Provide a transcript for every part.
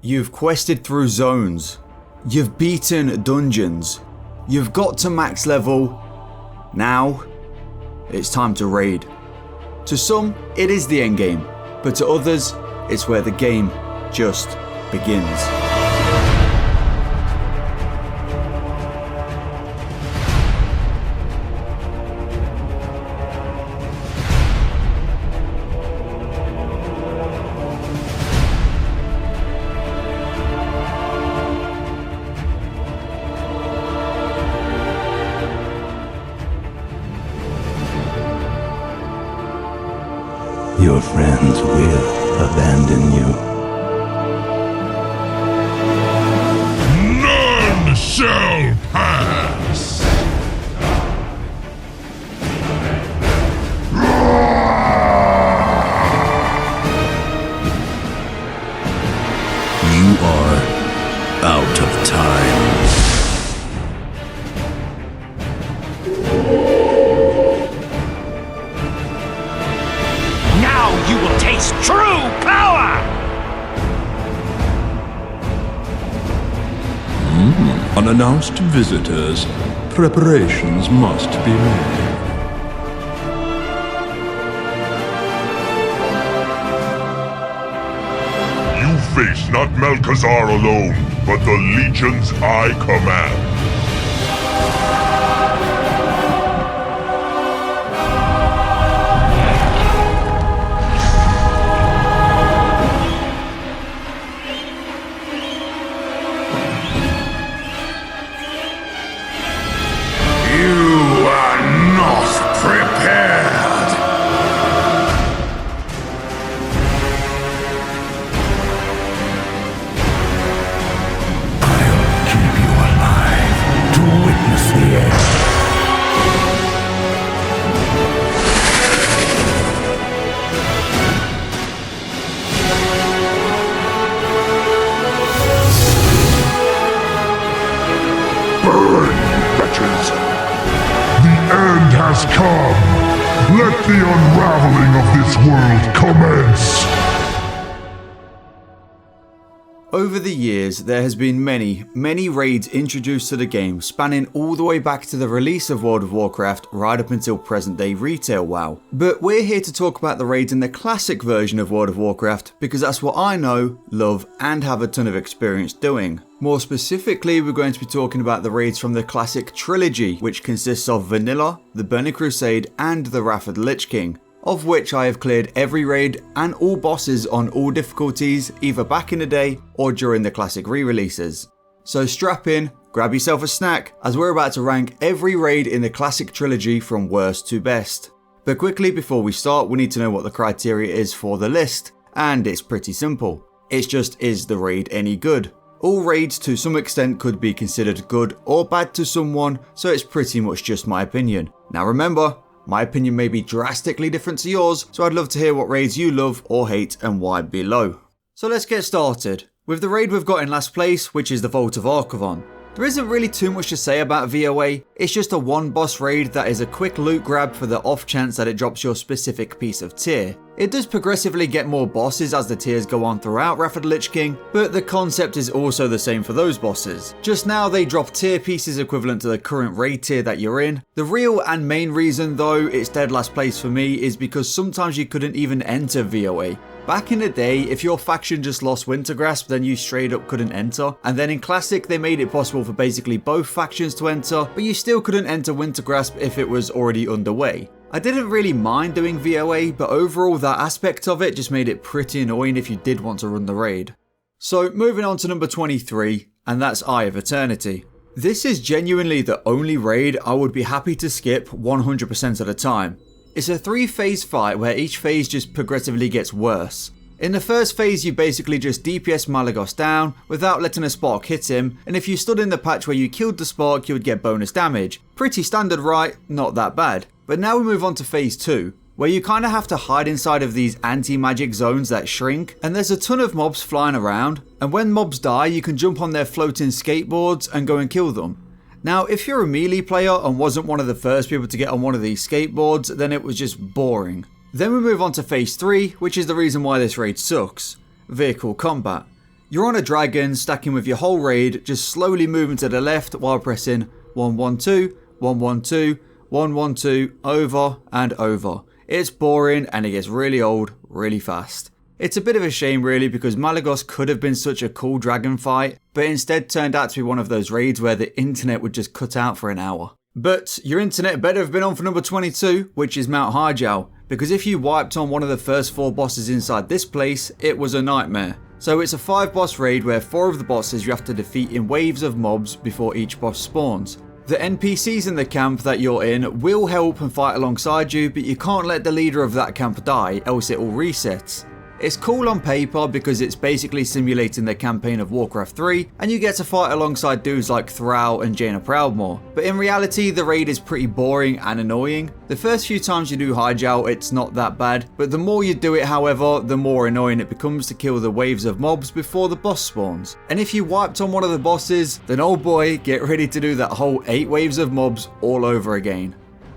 You've quested through zones. You've beaten dungeons. You've got to max level. Now, it's time to raid. To some, it is the endgame, but to others, it's where the game just begins. Your friends will abandon you. None shall pass! You are out of time. You will taste true power! Unannounced visitors, preparations must be made. You face not Malygos alone, but the legions I command. Has come. Let the unraveling of this world commence. Over the years, there has been many raids introduced to the game, spanning all the way back to the release of World of Warcraft right up until present day retail WoW. But we're here to talk about the raids in the classic version of World of Warcraft because that's what I know, love and have a ton of experience doing. More specifically, we're going to be talking about the raids from the Classic Trilogy, which consists of Vanilla, the Burning Crusade and the Wrath of the Lich King, of which I have cleared every raid and all bosses on all difficulties either back in the day or during the Classic re-releases. So strap in, grab yourself a snack, as we're about to rank every raid in the Classic Trilogy from worst to best. But quickly before we start, we need to know what the criteria is for the list, and it's pretty simple. It's just, is the raid any good? All raids to some extent could be considered good or bad to someone, so it's pretty much just my opinion. Now remember, my opinion may be drastically different to yours, so I'd love to hear what raids you love or hate and why below. So let's get started. With the raid we've got in last place, which is the Vault of Archavon. There isn't really too much to say about VOA, it's just a one boss raid that is a quick loot grab for the off chance that it drops your specific piece of tier. It does progressively get more bosses as the tiers go on throughout Wrath of the Lich King, but the concept is also the same for those bosses. Just now they drop tier pieces equivalent to the current raid tier that you're in. The real and main reason though it's dead last place for me is because sometimes you couldn't even enter VOA. Back in the day, if your faction just lost Wintergrasp, then you straight up couldn't enter, and then in Classic they made it possible for basically both factions to enter, but you still couldn't enter Wintergrasp if it was already underway. I didn't really mind doing VOA, but overall that aspect of it just made it pretty annoying if you did want to run the raid. So moving on to number 23, and that's Eye of Eternity. This is genuinely the only raid I would be happy to skip 100% of the time. It's a 3-phase fight where each phase just progressively gets worse. In the first phase you basically just DPS Malygos down without letting a spark hit him, and if you stood in the patch where you killed the spark you would get bonus damage. Pretty standard, right? Not that bad. But now we move on to phase 2, where you kinda have to hide inside of these anti-magic zones that shrink, and there's a ton of mobs flying around, and when mobs die you can jump on their floating skateboards and go and kill them. Now, if you're a melee player and wasn't one of the first people to get on one of these skateboards, then it was just boring. Then we move on to phase 3, which is the reason why this raid sucks. Vehicle combat. You're on a dragon, stacking with your whole raid, just slowly moving to the left while pressing 112, 112, 112 over and over. It's boring and it gets really old really fast. It's a bit of a shame really, because Malygos could have been such a cool dragon fight, but instead turned out to be one of those raids where the internet would just cut out for an hour. But your internet better have been on for number 22, which is Mount Hyjal, because if you wiped on one of the first 4 bosses inside this place, it was a nightmare. So it's a 5 boss raid where 4 of the bosses you have to defeat in waves of mobs before each boss spawns. The NPCs in the camp that you're in will help and fight alongside you, but you can't let the leader of that camp die, else it all resets. It's cool on paper because it's basically simulating the campaign of Warcraft 3 and you get to fight alongside dudes like Thrall and Jaina Proudmoore, but in reality the raid is pretty boring and annoying. The first few times you do Hyjal it's not that bad, but the more you do it however, the more annoying it becomes to kill the waves of mobs before the boss spawns. And if you wiped on one of the bosses, then oh boy, get ready to do that whole 8 waves of mobs all over again.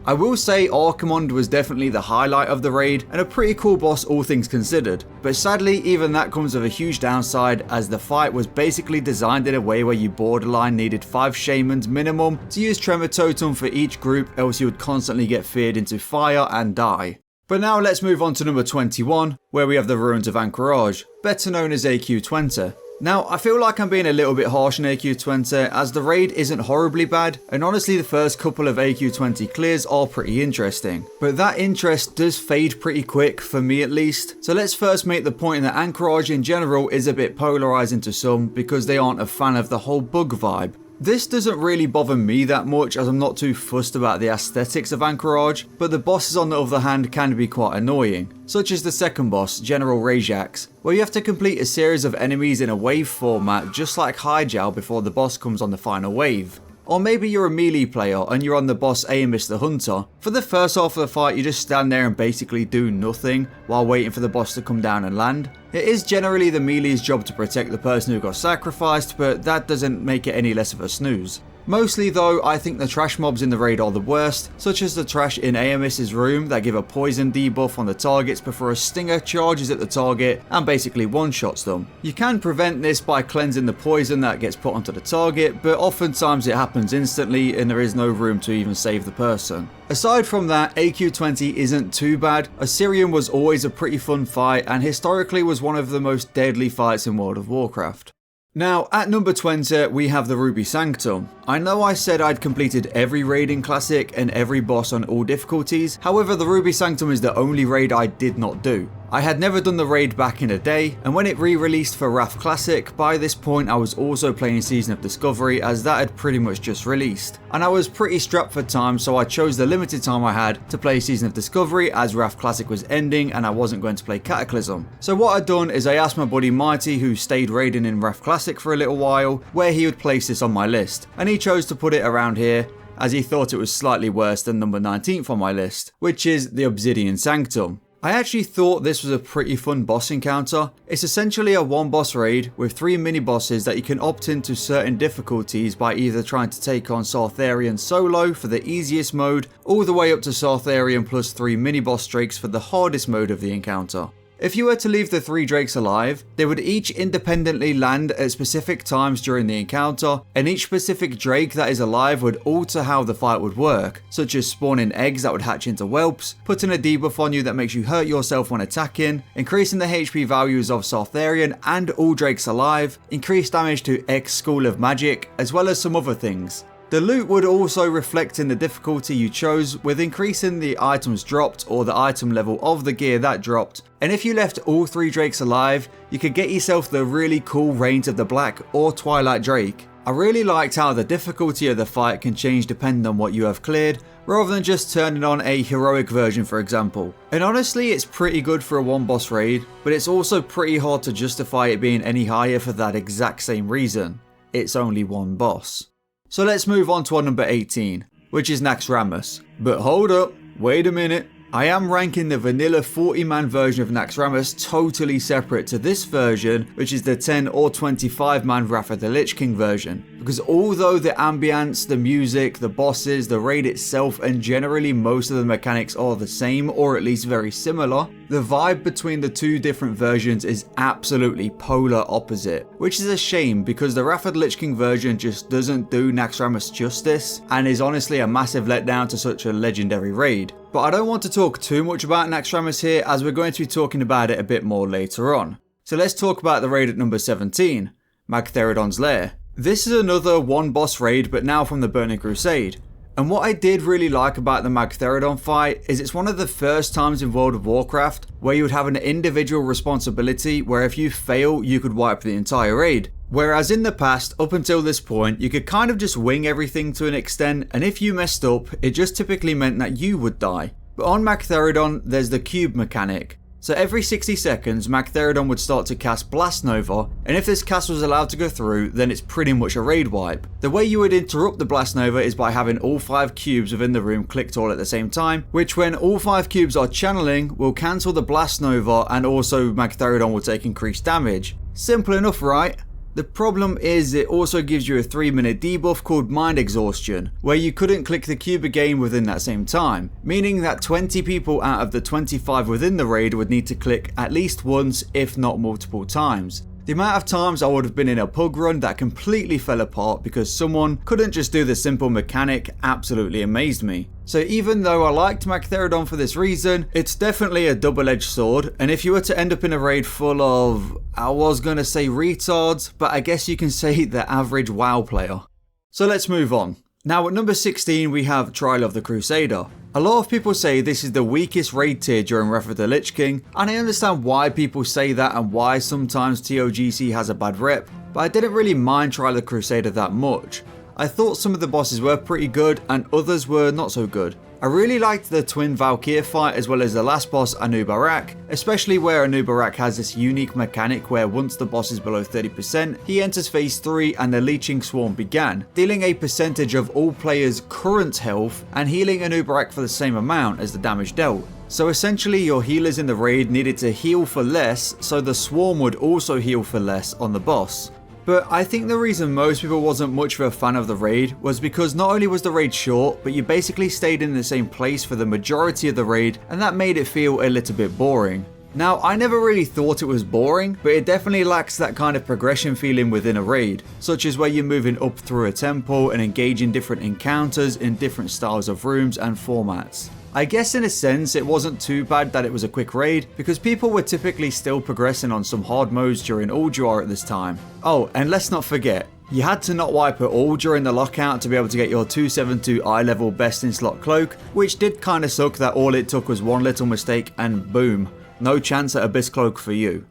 I will say Archavon was definitely the highlight of the raid and a pretty cool boss all things considered, but sadly even that comes with a huge downside as the fight was basically designed in a way where you borderline needed 5 shamans minimum to use Tremor Totem for each group, else you would constantly get feared into fire and die. But now let's move on to number 21, where we have the Ruins of Ahn'qiraj, better known as AQ20. Now, I feel like I'm being a little bit harsh on AQ20 as the raid isn't horribly bad, and honestly the first couple of AQ20 clears are pretty interesting. But that interest does fade pretty quick, for me at least. So let's first make the point that Ahn'qiraj in general is a bit polarizing to some because they aren't a fan of the whole bug vibe. This doesn't really bother me that much as I'm not too fussed about the aesthetics of Ahn'qiraj, but the bosses on the other hand can be quite annoying, such as the second boss, General Rajax, where you have to complete a series of enemies in a wave format just like Hyjal before the boss comes on the final wave. Or maybe you're a melee player and you're on the boss Amos the Hunter. For the first half of the fight you just stand there and basically do nothing while waiting for the boss to come down and land. It is generally the melee's job to protect the person who got sacrificed, but that doesn't make it any less of a snooze. Mostly though, I think the trash mobs in the raid are the worst, such as the trash in Amos's room that give a poison debuff on the targets before a stinger charges at the target and basically one-shots them. You can prevent this by cleansing the poison that gets put onto the target, but oftentimes it happens instantly and there is no room to even save the person. Aside from that, AQ20 isn't too bad. Assyrian was always a pretty fun fight and historically was one of the most deadly fights in World of Warcraft. Now, at number 20, we have the Ruby Sanctum. I know I said I'd completed every raid in Classic and every boss on all difficulties, however the Ruby Sanctum is the only raid I did not do. I had never done the raid back in the day, and when it re-released for Wrath Classic, by this point I was also playing Season of Discovery as that had pretty much just released. And I was pretty strapped for time, so I chose the limited time I had to play Season of Discovery as Wrath Classic was ending and I wasn't going to play Cataclysm. So what I'd done is I asked my buddy Mighty, who stayed raiding in Wrath Classic for a little while, where he would place this on my list, and he chose to put it around here, as he thought it was slightly worse than number 19th on my list, which is the Obsidian Sanctum. I actually thought this was a pretty fun boss encounter. It's essentially a one boss raid with 3 mini bosses that you can opt into certain difficulties by either trying to take on Sartharian solo for the easiest mode, all the way up to Sartharian plus 3 mini boss drakes for the hardest mode of the encounter. If you were to leave the 3 drakes alive, they would each independently land at specific times during the encounter, and each specific drake that is alive would alter how the fight would work, such as spawning eggs that would hatch into whelps, putting a debuff on you that makes you hurt yourself when attacking, increasing the HP values of Sartharian and all drakes alive, increased damage to X School of Magic, as well as some other things. The loot would also reflect in the difficulty you chose, with increasing the items dropped or the item level of the gear that dropped, and if you left all 3 drakes alive, you could get yourself the really cool Reigns of the Black or Twilight Drake. I really liked how the difficulty of the fight can change depending on what you have cleared, rather than just turning on a heroic version for example. And honestly it's pretty good for a one boss raid, but it's also pretty hard to justify it being any higher for that exact same reason. It's only one boss. So let's move on to our number 18, which is Naxxramas. But hold up, wait a minute. I am ranking the vanilla 40-man version of Naxxramas totally separate to this version, which is the 10 or 25-man Wrath of the Lich King version. Because although the ambience, the music, the bosses, the raid itself, and generally most of the mechanics are the same or at least very similar, the vibe between the two different versions is absolutely polar opposite, which is a shame because the Wrath of the Lich King version just doesn't do Naxxramas justice and is honestly a massive letdown to such a legendary raid. But I don't want to talk too much about Naxxramas here as we're going to be talking about it a bit more later on. So let's talk about the raid at number 17, Magtheridon's Lair. This is another one boss raid but now from the Burning Crusade. And what I did really like about the Magtheridon fight is it's one of the first times in World of Warcraft where you would have an individual responsibility where if you fail you could wipe the entire raid. Whereas in the past, up until this point, you could kind of just wing everything to an extent, and if you messed up, it just typically meant that you would die. But on Magtheridon, there's the cube mechanic. So every 60 seconds, Magtheridon would start to cast Blast Nova, and if this cast was allowed to go through, then it's pretty much a raid wipe. The way you would interrupt the Blast Nova is by having all 5 cubes within the room clicked all at the same time, which when all 5 cubes are channeling, will cancel the Blast Nova and also Magtheridon will take increased damage. Simple enough, right? The problem is it also gives you a 3-minute debuff called Mind Exhaustion, where you couldn't click the cube again within that same time, meaning that 20 people out of the 25 within the raid would need to click at least once, if not multiple times. The amount of times I would have been in a pug run that completely fell apart because someone couldn't just do the simple mechanic absolutely amazed me. So even though I liked Magtheridon for this reason, it's definitely a double-edged sword, and if you were to end up in a raid full of, I was gonna say retards, but I guess you can say the average WoW player. So let's move on. Now at number 16 we have Trial of the Crusader. A lot of people say this is the weakest raid tier during Wrath of the Lich King, and I understand why people say that and why sometimes TOGC has a bad rep, but I didn't really mind Trial of the Crusader that much. I thought some of the bosses were pretty good and others were not so good. I really liked the twin Valkyr fight as well as the last boss Ahn'qiraj, especially where Ahn'qiraj has this unique mechanic where once the boss is below 30%, he enters phase 3 and the leeching swarm began, dealing a percentage of all players' current health and healing Ahn'qiraj for the same amount as the damage dealt. So essentially your healers in the raid needed to heal for less, so the swarm would also heal for less on the boss. But I think the reason most people wasn't much of a fan of the raid was because not only was the raid short, but you basically stayed in the same place for the majority of the raid, and that made it feel a little bit boring. Now, I never really thought it was boring, but it definitely lacks that kind of progression feeling within a raid, such as where you're moving up through a temple and engaging different encounters in different styles of rooms and formats. I guess in a sense it wasn't too bad that it was a quick raid because people were typically still progressing on some hard modes during Ulduar at this time. Oh, and let's not forget, you had to not wipe at all during the lockout to be able to get your 272 eye level best in slot cloak, which did kinda suck that all it took was one little mistake and boom, no chance at Abyss Cloak for you.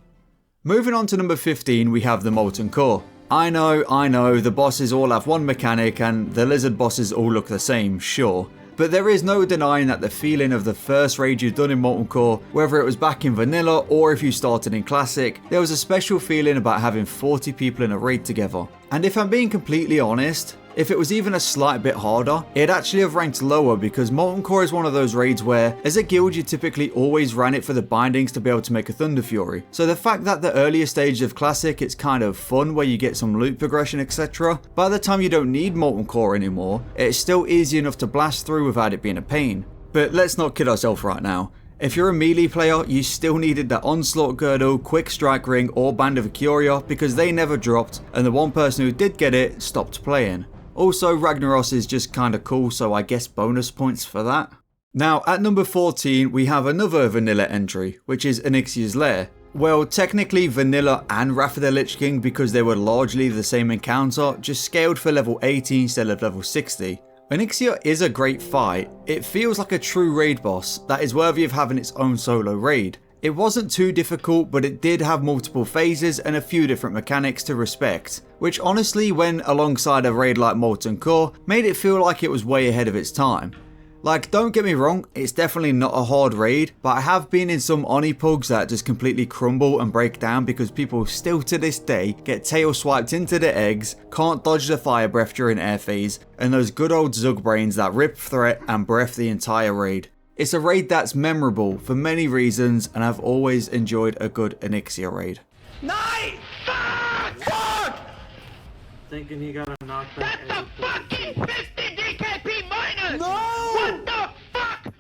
Moving on to number 15 we have the Molten Core. I know, the bosses all have one mechanic and the lizard bosses all look the same, sure. But there is no denying that the feeling of the first raid you've done in Molten Core, whether it was back in vanilla or if you started in Classic, there was a special feeling about having 40 people in a raid together. And if I'm being completely honest, if it was even a slight bit harder, it'd actually have ranked lower because Molten Core is one of those raids where, as a guild, you typically always ran it for the bindings to be able to make a Thunder Fury. So the fact that the earlier stages of Classic, it's kind of fun where you get some loot progression, etc. By the time you don't need Molten Core anymore, it's still easy enough to blast through without it being a pain. But let's not kid ourselves right now. If you're a melee player, you still needed that Onslaught Girdle, Quick Strike Ring or Band of Curia because they never dropped, and the one person who did get it stopped playing. Also, Ragnaros is just kinda cool, so I guess bonus points for that. Now, at number 14, we have another vanilla entry, which is Onyxia's Lair. Well, technically vanilla and Wrath of the Lich King because they were largely the same encounter, just scaled for level 80 instead of level 60. Onyxia is a great fight. It feels like a true raid boss that is worthy of having its own solo raid. It wasn't too difficult, but it did have multiple phases and a few different mechanics to respect, which honestly, when alongside a raid like Molten Core, made it feel like it was way ahead of its time. Like, don't get me wrong, it's definitely not a hard raid, but I have been in some Oni pugs that just completely crumble and break down because people still to this day get tail swiped into the eggs, can't dodge the fire breath during air phase, and those good old Zug brains that rip threat and breath the entire raid. It's a raid that's memorable for many reasons, and I've always enjoyed a good Onyxia raid. Night! Fuck! Thinking he got a knockback. That's a fucking 50 DKP minus! No! What the fuck?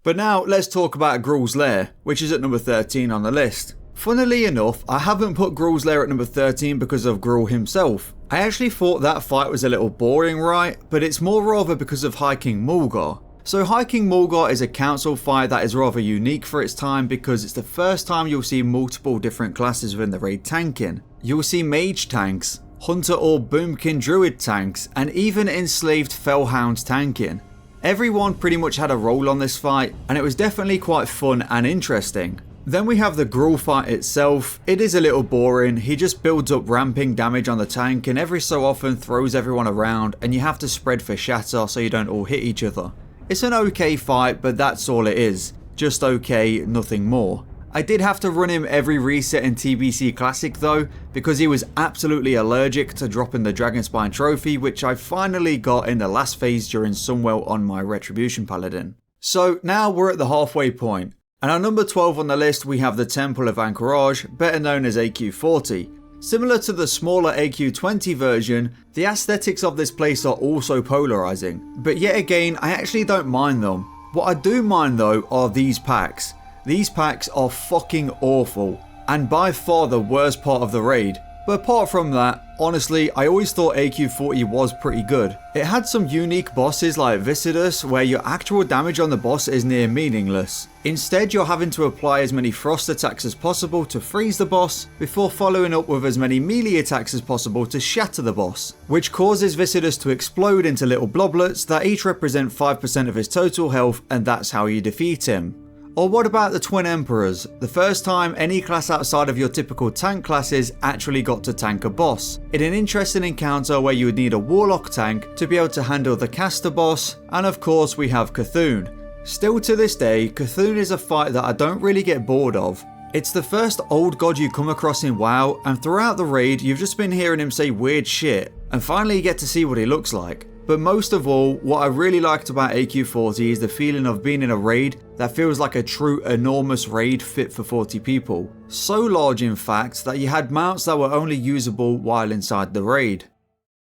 But now let's talk about Gruul's Lair, which is at number 13 on the list. Funnily enough, I haven't put Gruul's Lair at number 13 because of Gruul himself. I actually thought that fight was a little boring, right? But it's more rather because of High King Mulgar. So High King Mulgar is a council fight that is rather unique for its time because it's the first time you'll see multiple different classes within the raid tanking. You'll see mage tanks, hunter or boomkin druid tanks, and even enslaved fellhounds tanking. Everyone pretty much had a role on this fight, and it was definitely quite fun and interesting. Then we have the Gruul fight itself. It is a little boring. He just builds up ramping damage on the tank and every so often throws everyone around, and you have to spread for shatter so you don't all hit each other. It's an okay fight, but that's all it is. Just okay, nothing more. I did have to run him every reset in TBC Classic though, because he was absolutely allergic to dropping the Dragonspine trophy, which I finally got in the last phase during Sunwell on my Retribution Paladin. So now we're at the halfway point, and at number 12 on the list we have the Temple of Ahn'qiraj, better known as AQ40. Similar to the smaller AQ20 version, the aesthetics of this place are also polarizing, but yet again I actually don't mind them. What I do mind though are these packs. These packs are fucking awful, and by far the worst part of the raid. But apart from that, honestly, I always thought AQ40 was pretty good. It had some unique bosses like Viscidus, where your actual damage on the boss is near meaningless. Instead, you're having to apply as many frost attacks as possible to freeze the boss, before following up with as many melee attacks as possible to shatter the boss, which causes Viscidus to explode into little bloblets that each represent 5% of his total health, and that's how you defeat him. Or what about the Twin Emperors, the first time any class outside of your typical tank classes actually got to tank a boss, in an interesting encounter where you would need a Warlock tank to be able to handle the caster boss, and of course we have Cthulhu. Still to this day, Cthulhu is a fight that I don't really get bored of. It's the first old god you come across in WoW, and throughout the raid you've just been hearing him say weird shit, and finally you get to see what he looks like. But most of all, what I really liked about AQ40 is the feeling of being in a raid that feels like a true enormous raid fit for 40 people. So large in fact that you had mounts that were only usable while inside the raid.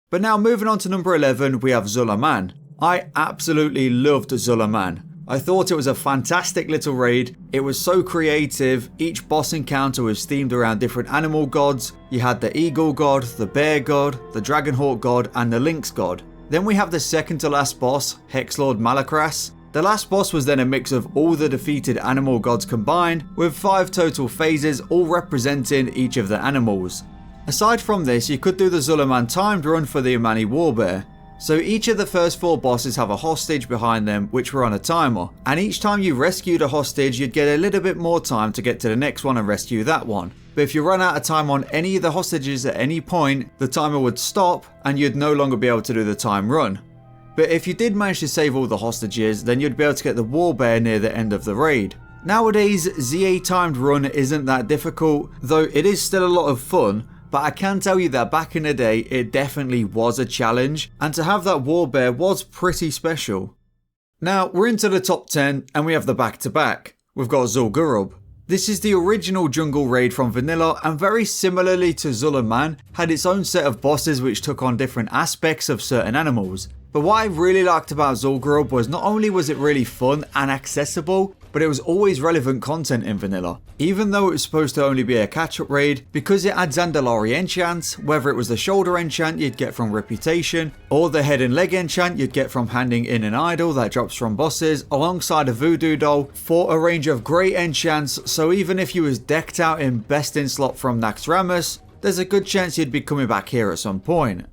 But now moving on to number 11, we have Zul'aman. I absolutely loved Zul'aman. I thought it was a fantastic little raid. It was so creative. Each boss encounter was themed around different animal gods. You had the eagle god, the bear god, the dragonhawk god, and the lynx god. Then we have the second to last boss, Hexlord Malygos. The last boss was then a mix of all the defeated animal gods combined, with 5 total phases all representing each of the animals. Aside from this, you could do the Zul'aman timed run for the Imani Warbear. So each of the first 4 bosses have a hostage behind them which were on a timer, and each time you rescued a hostage you'd get a little bit more time to get to the next one and rescue that one. But if you run out of time on any of the hostages at any point, the timer would stop and you'd no longer be able to do the time run. But if you did manage to save all the hostages, then you'd be able to get the Warbear near the end of the raid. Nowadays, ZA timed run isn't that difficult, though it is still a lot of fun, but I can tell you that back in the day it definitely was a challenge, and to have that Warbear was pretty special. Now we're into the top 10 and we have the back to back. We've got Zul'gurub. This is the original jungle raid from vanilla, and very similarly to Zul'aman, had its own set of bosses which took on different aspects of certain animals. But what I really liked about Zul'gurub was not only was it really fun and accessible, but it was always relevant content in vanilla. Even though it was supposed to only be a catch-up raid, because it had Zandalari enchants, whether it was the shoulder enchant you'd get from Reputation, or the head and leg enchant you'd get from handing in an idol that drops from bosses, alongside a voodoo doll, for a range of great enchants, so even if you was decked out in best in slot from Naxxramas, there's a good chance you'd be coming back here at some point.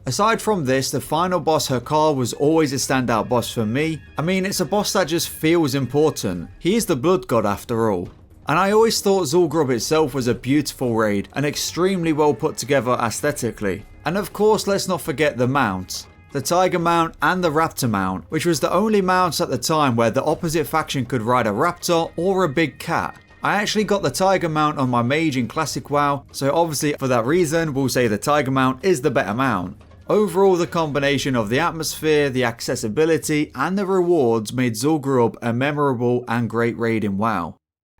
Aside from this, the final boss Hyjal was always a standout boss for me. I mean, it's a boss that just feels important. He is the blood god after all. And I always thought Zul'gurub itself was a beautiful raid and extremely well put together aesthetically. And of course, let's not forget the mounts. The Tiger Mount and the Raptor Mount, which was the only mounts at the time where the opposite faction could ride a raptor or a big cat. I actually got the Tiger Mount on my mage in Classic WoW, so obviously for that reason we'll say the Tiger Mount is the better mount. Overall, the combination of the atmosphere, the accessibility, and the rewards made Zul'gurub a memorable and great raid in WoW.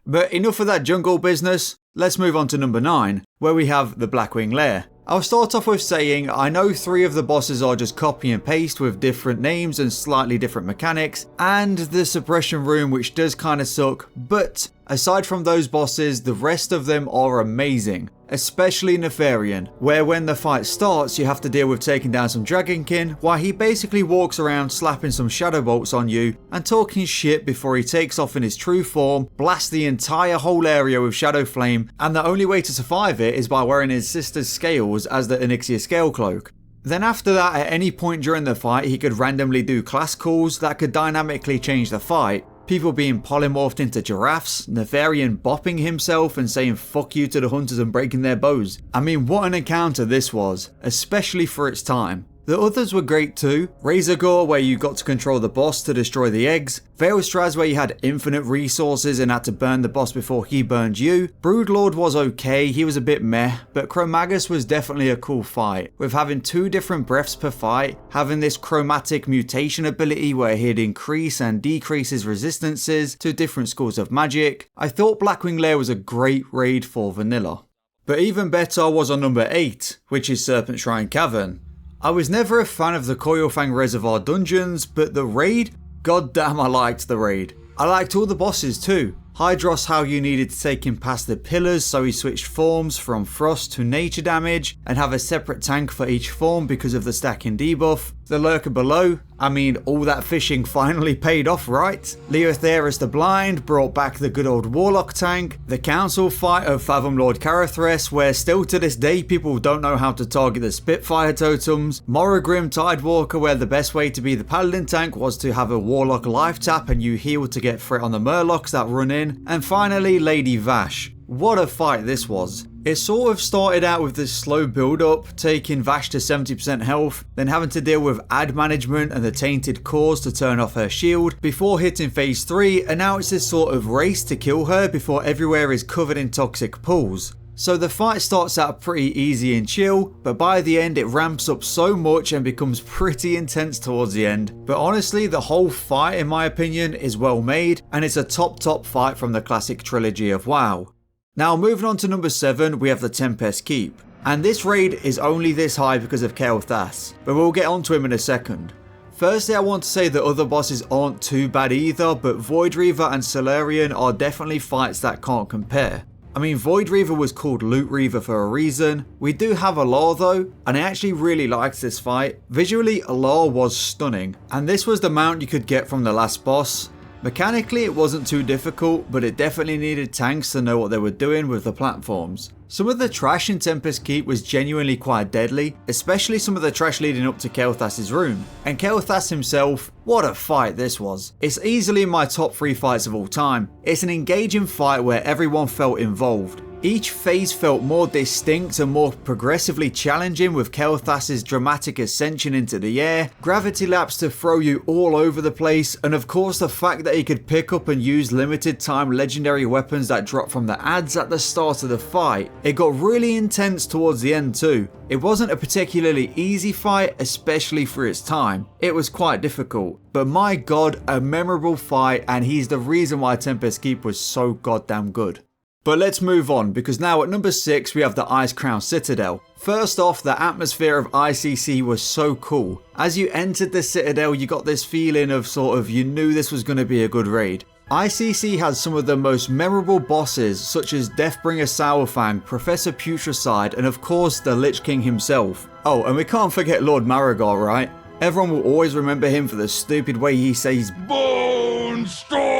But enough of that jungle business, let's move on to number 9, where we have the Blackwing Lair. I'll start off with saying I know 3 of the bosses are just copy and paste with different names and slightly different mechanics, and the suppression room which does kinda suck, but aside from those bosses, the rest of them are amazing. Especially Naxxramas, where when the fight starts you have to deal with taking down some Dragonkin, while he basically walks around slapping some shadow bolts on you and talking shit before he takes off in his true form, blasts the entire whole area with Shadow Flame, and the only way to survive it is by wearing his sister's scales as the Onyxia scale cloak. Then after that, at any point during the fight he could randomly do class calls that could dynamically change the fight. People being polymorphed into giraffes, Naxxramas bopping himself and saying fuck you to the hunters and breaking their bows. I mean, what an encounter this was, especially for its time. The others were great too. Razorgore, where you got to control the boss to destroy the eggs. Veilstraz, where you had infinite resources and had to burn the boss before he burned you. Broodlord was okay, he was a bit meh, but Chromagus was definitely a cool fight, with having 2 different breaths per fight, having this chromatic mutation ability where he'd increase and decrease his resistances to different schools of magic. I thought Blackwing Lair was a great raid for vanilla. But even better was on number 8, which is Serpentshrine Cavern. I was never a fan of the Coilfang Reservoir dungeons, but the raid? Goddamn, I liked the raid. I liked all the bosses too. Hydros, how you needed to take him past the pillars so he switched forms from frost to nature damage and have a separate tank for each form because of the stacking debuff. The lurker below, I mean, all that fishing finally paid off, right? Leotheris the Blind brought back the good old Warlock tank. The council fight of Fathom Lord Carathres, where still to this day people don't know how to target the Spitfire totems. Morrogrim Tidewalker, where the best way to be the Paladin tank was to have a Warlock life tap and you heal to get threat on the Murlocs that run in. And finally, Lady Vash. What a fight this was. It sort of started out with this slow build up, taking Vash to 70% health, then having to deal with ad management and the tainted cores to turn off her shield, before hitting phase 3, and now it's this sort of race to kill her before everywhere is covered in toxic pools. So the fight starts out pretty easy and chill, but by the end it ramps up so much and becomes pretty intense towards the end. But honestly, the whole fight in my opinion is well made, and it's a top fight from the Classic Trilogy of WoW. Now moving on to number 7, we have the Tempest Keep. And this raid is only this high because of Kael'thas, but we'll get onto him in a second. Firstly, I want to say that other bosses aren't too bad either, but Void Reaver and Solarian are definitely fights that can't compare. I mean, Void Reaver was called Loot Reaver for a reason. We do have Alar though, and I actually really liked this fight. Visually, Alar was stunning, and this was the mount you could get from the last boss. Mechanically, it wasn't too difficult, but it definitely needed tanks to know what they were doing with the platforms. Some of the trash in Tempest Keep was genuinely quite deadly, especially some of the trash leading up to Kael'thas' rune. And Kael'thas himself, what a fight this was. It's easily my top 3 fights of all time. It's an engaging fight where everyone felt involved. Each phase felt more distinct and more progressively challenging, with Kael'thas' dramatic ascension into the air, gravity laps to throw you all over the place, and of course the fact that he could pick up and use limited time legendary weapons that drop from the ads at the start of the fight. It got really intense towards the end too. It wasn't a particularly easy fight, especially for its time. It was quite difficult, but my god, a memorable fight, and he's the reason why Tempest Keep was so goddamn good. But let's move on, because now at number 6 we have the Icecrown Citadel. First off, the atmosphere of ICC was so cool. As you entered the Citadel, you got this feeling of you knew this was going to be a good raid. ICC has some of the most memorable bosses, such as Deathbringer Sourfang, Professor Putricide, and of course the Lich King himself. Oh, and we can't forget Lord Maragall, right? Everyone will always remember him for the stupid way he says Bone Storm!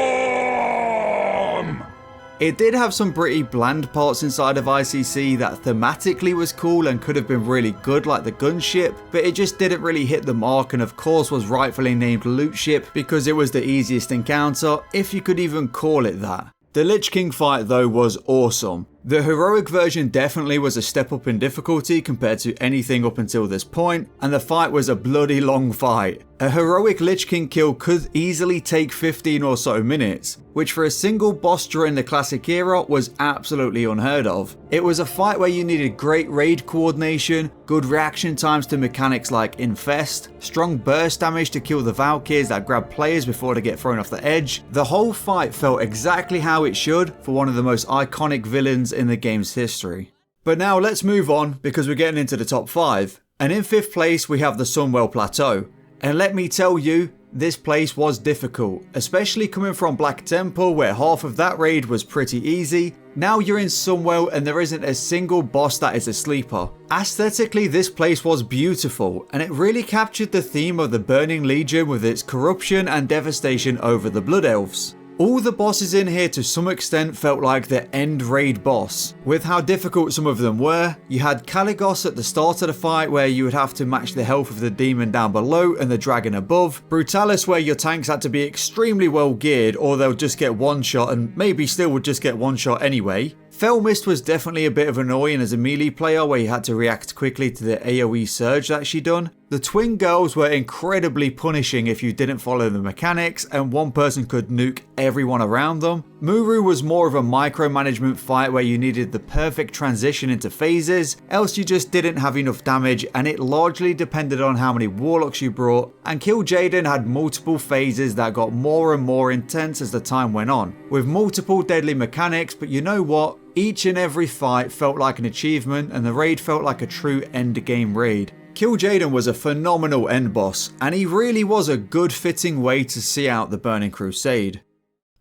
It did have some pretty bland parts inside of ICC that thematically was cool and could have been really good, like the gunship, but it just didn't really hit the mark, and of course was rightfully named Loot Ship because it was the easiest encounter, if you could even call it that. The Lich King fight though was awesome. The heroic version definitely was a step up in difficulty compared to anything up until this point, and the fight was a bloody long fight. A heroic Lich King kill could easily take 15 or so minutes, which for a single boss during the Classic era was absolutely unheard of. It was a fight where you needed great raid coordination, good reaction times to mechanics like Infest, strong burst damage to kill the Valkyries that grab players before they get thrown off the edge. The whole fight felt exactly how it should for one of the most iconic villains in the game's history. But now let's move on because we're getting into the top 5. And in 5th place we have the Sunwell Plateau. And let me tell you, this place was difficult, especially coming from Black Temple where half of that raid was pretty easy. Now you're in Sunwell and there isn't a single boss that is a sleeper. Aesthetically, this place was beautiful, and it really captured the theme of the Burning Legion with its corruption and devastation over the Blood Elves. All the bosses in here to some extent felt like the end raid boss. With how difficult some of them were, you had Malygos at the start of the fight where you would have to match the health of the demon down below and the dragon above, Brutalis where your tanks had to be extremely well geared or they'll just get one shot and maybe still would just get one shot anyway. Fell Mist was definitely a bit of annoying as a melee player where you had to react quickly to the AoE surge that she done. The twin girls were incredibly punishing if you didn't follow the mechanics and one person could nuke everyone around them. Muru was more of a micromanagement fight where you needed the perfect transition into phases, else you just didn't have enough damage and it largely depended on how many warlocks you brought, and Kill Jaden had multiple phases that got more and more intense as the time went on, with multiple deadly mechanics, but you know what? Each and every fight felt like an achievement and the raid felt like a true endgame raid. Kill Jaden was a phenomenal end boss, and he really was a good fitting way to see out the Burning Crusade.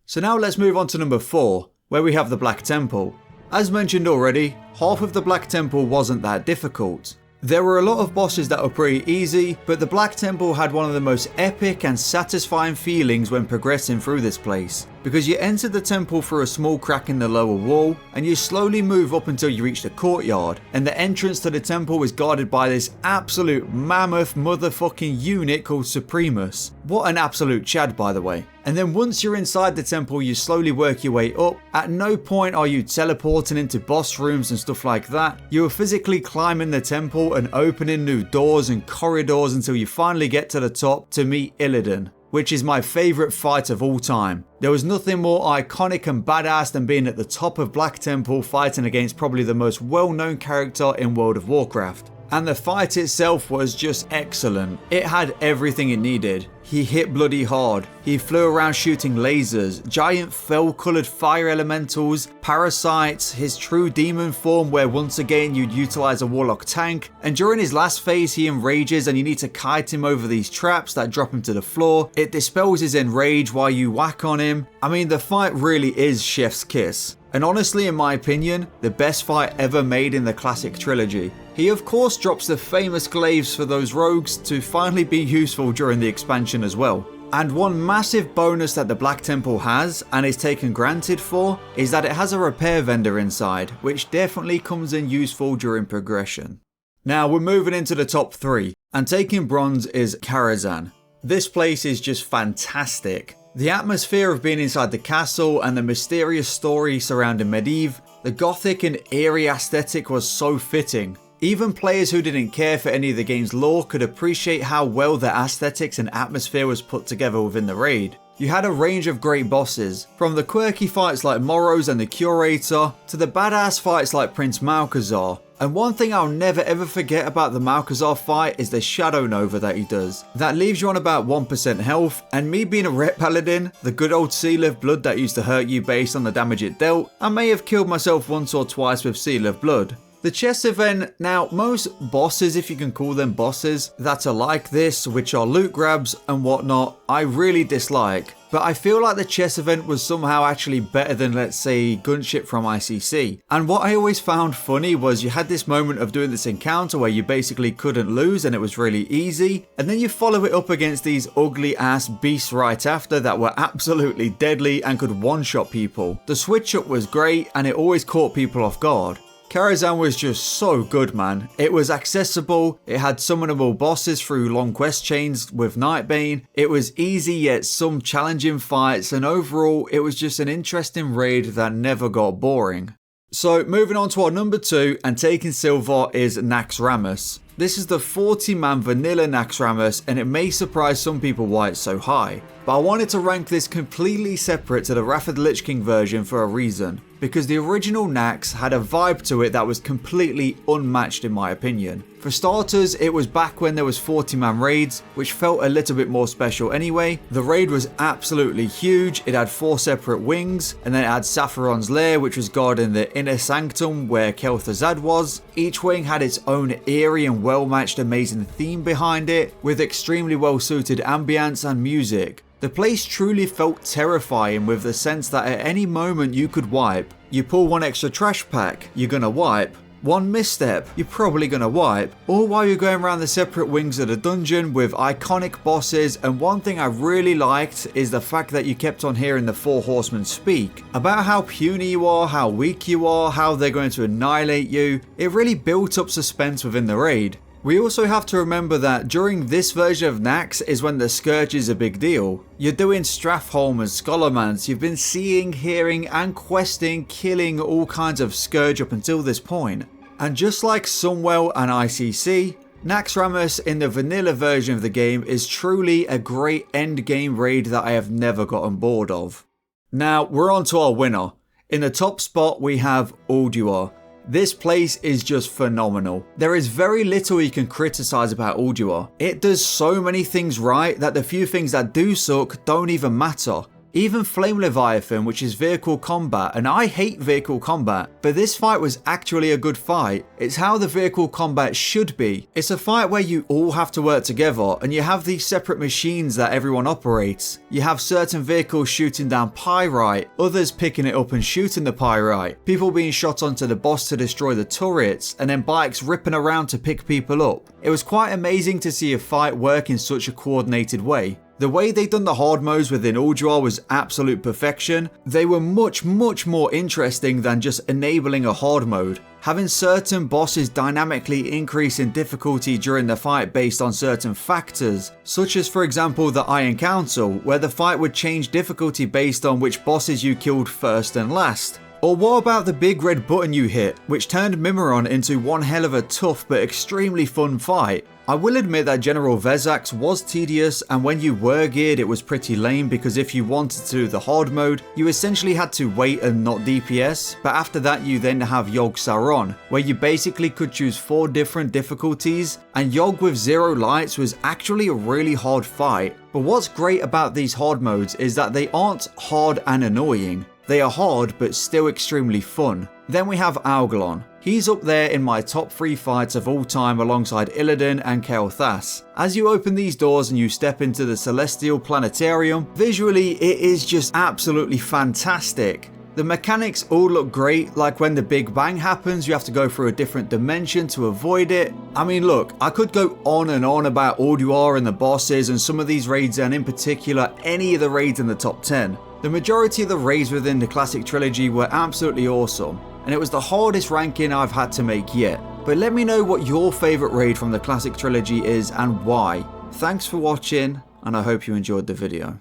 So now let's move on to number 4, where we have the Black Temple. As mentioned already, half of the Black Temple wasn't that difficult. There were a lot of bosses that were pretty easy, but the Black Temple had one of the most epic and satisfying feelings when progressing through this place. Because you entered the temple through a small crack in the lower wall, and you slowly move up until you reach the courtyard, and the entrance to the temple is guarded by this absolute mammoth motherfucking unit called Supremus. What an absolute chad, by the way. And then once you're inside the temple, you slowly work your way up. At no point are you teleporting into boss rooms and stuff like that. You are physically climbing the temple and opening new doors and corridors until you finally get to the top to meet Illidan, which is my favourite fight of all time. There was nothing more iconic and badass than being at the top of Black Temple fighting against probably the most well-known character in World of Warcraft. And the fight itself was just excellent. It had everything it needed. He hit bloody hard. He flew around shooting lasers, giant fell-coloured fire elementals, parasites, his true demon form where once again you'd utilise a warlock tank, and during his last phase he enrages and you need to kite him over these traps that drop him to the floor. It dispels his enrage while you whack on him. I mean, the fight really is chef's kiss. And honestly, in my opinion, the best fight ever made in the Classic Trilogy. He of course drops the famous glaives for those rogues to finally be useful during the expansion as well. And one massive bonus that the Black Temple has, and is taken granted for, is that it has a repair vendor inside, which definitely comes in useful during progression. Now we're moving into the top 3, and taking bronze is Karazhan. This place is just fantastic. The atmosphere of being inside the castle and the mysterious story surrounding Medivh, the gothic and eerie aesthetic was so fitting. Even players who didn't care for any of the game's lore could appreciate how well the aesthetics and atmosphere was put together within the raid. You had a range of great bosses, from the quirky fights like Moros and the Curator, to the badass fights like Prince Malchezaar. And one thing I'll never ever forget about the Malchezaar fight is the Shadow Nova that he does. That leaves you on about 1% health, and me being a Ret Paladin, the good old Seal of Blood that used to hurt you based on the damage it dealt, I may have killed myself once or twice with Seal of Blood. The chess event, now most bosses, if you can call them bosses, that are like this, which are loot grabs and whatnot, I really dislike. But I feel like the chess event was somehow actually better than, let's say, Gunship from ICC. And what I always found funny was you had this moment of doing this encounter where you basically couldn't lose and it was really easy. And then you follow it up against these ugly ass beasts right after that were absolutely deadly and could one-shot people. The switch up was great and it always caught people off guard. Karazhan was just so good, man. It was accessible, it had summonable bosses through long quest chains with Nightbane, it was easy yet some challenging fights, and overall it was just an interesting raid that never got boring. So moving on to our number 2 and taking silver is Naxxramas. This is the 40-man vanilla Naxxramas, and it may surprise some people why it's so high. But I wanted to rank this completely separate to the Wrath of the Lich King version for a reason. Because the original Nax had a vibe to it that was completely unmatched in my opinion. For starters, it was back when there was 40-man raids, which felt a little bit more special anyway. The raid was absolutely huge, it had 4 separate wings, and then it had Sapphiron's Lair, which was guarding the inner Sanctum where Kel'Thuzad was. Each wing had its own eerie and well-matched amazing theme behind it, with extremely well-suited ambience and music. The place truly felt terrifying with the sense that at any moment you could wipe. You pull one extra trash pack, you're gonna wipe. One misstep, you're probably gonna wipe. All while you're going around the separate wings of the dungeon with iconic bosses, and one thing I really liked is the fact that you kept on hearing the 4 horsemen speak about how puny you are, how weak you are, how they're going to annihilate you. It really built up suspense within the raid. We also have to remember that during this version of Nax is when the Scourge is a big deal. You're doing Strafholm and Scholarmans, you've been seeing, hearing and questing, killing all kinds of Scourge up until this point. And just like Sunwell and ICC, Naxxramas in the vanilla version of the game is truly a great end game raid that I have never gotten bored of. Now we're on to our winner. In the top spot we have Ulduar. This place is just phenomenal. There is very little you can criticize about Ulduar. It does so many things right that the few things that do suck don't even matter. Even Flame Leviathan, which is vehicle combat, and I hate vehicle combat, but this fight was actually a good fight. It's how the vehicle combat should be. It's a fight where you all have to work together, and you have these separate machines that everyone operates. You have certain vehicles shooting down pyrite, others picking it up and shooting the pyrite, people being shot onto the boss to destroy the turrets, and then bikes ripping around to pick people up. It was quite amazing to see a fight work in such a coordinated way. The way they done the hard modes within Ulduar was absolute perfection. They were much more interesting than just enabling a hard mode. Having certain bosses dynamically increase in difficulty during the fight based on certain factors, such as for example the Iron Council, where the fight would change difficulty based on which bosses you killed first and last. Or what about the big red button you hit, which turned Mimiron into one hell of a tough but extremely fun fight. I will admit that General Vezax was tedious, and when you were geared it was pretty lame because if you wanted to do the hard mode, you essentially had to wait and not DPS, but after that you then have Yogg Saron, where you basically could choose 4 different difficulties, and Yogg with 0 lights was actually a really hard fight. But what's great about these hard modes is that they aren't hard and annoying. They are hard but still extremely fun. Then we have Algalon. He's up there in my top 3 fights of all time alongside Illidan and Kael'thas. As you open these doors and you step into the Celestial Planetarium, visually it is just absolutely fantastic. The mechanics all look great, like when the Big Bang happens you have to go through a different dimension to avoid it. I mean look, I could go on and on about Ulduar and the bosses and some of these raids, and in particular any of the raids in the top 10. The majority of the raids within the Classic Trilogy were absolutely awesome, and it was the hardest ranking I've had to make yet. But let me know what your favourite raid from the Classic Trilogy is and why. Thanks for watching, and I hope you enjoyed the video.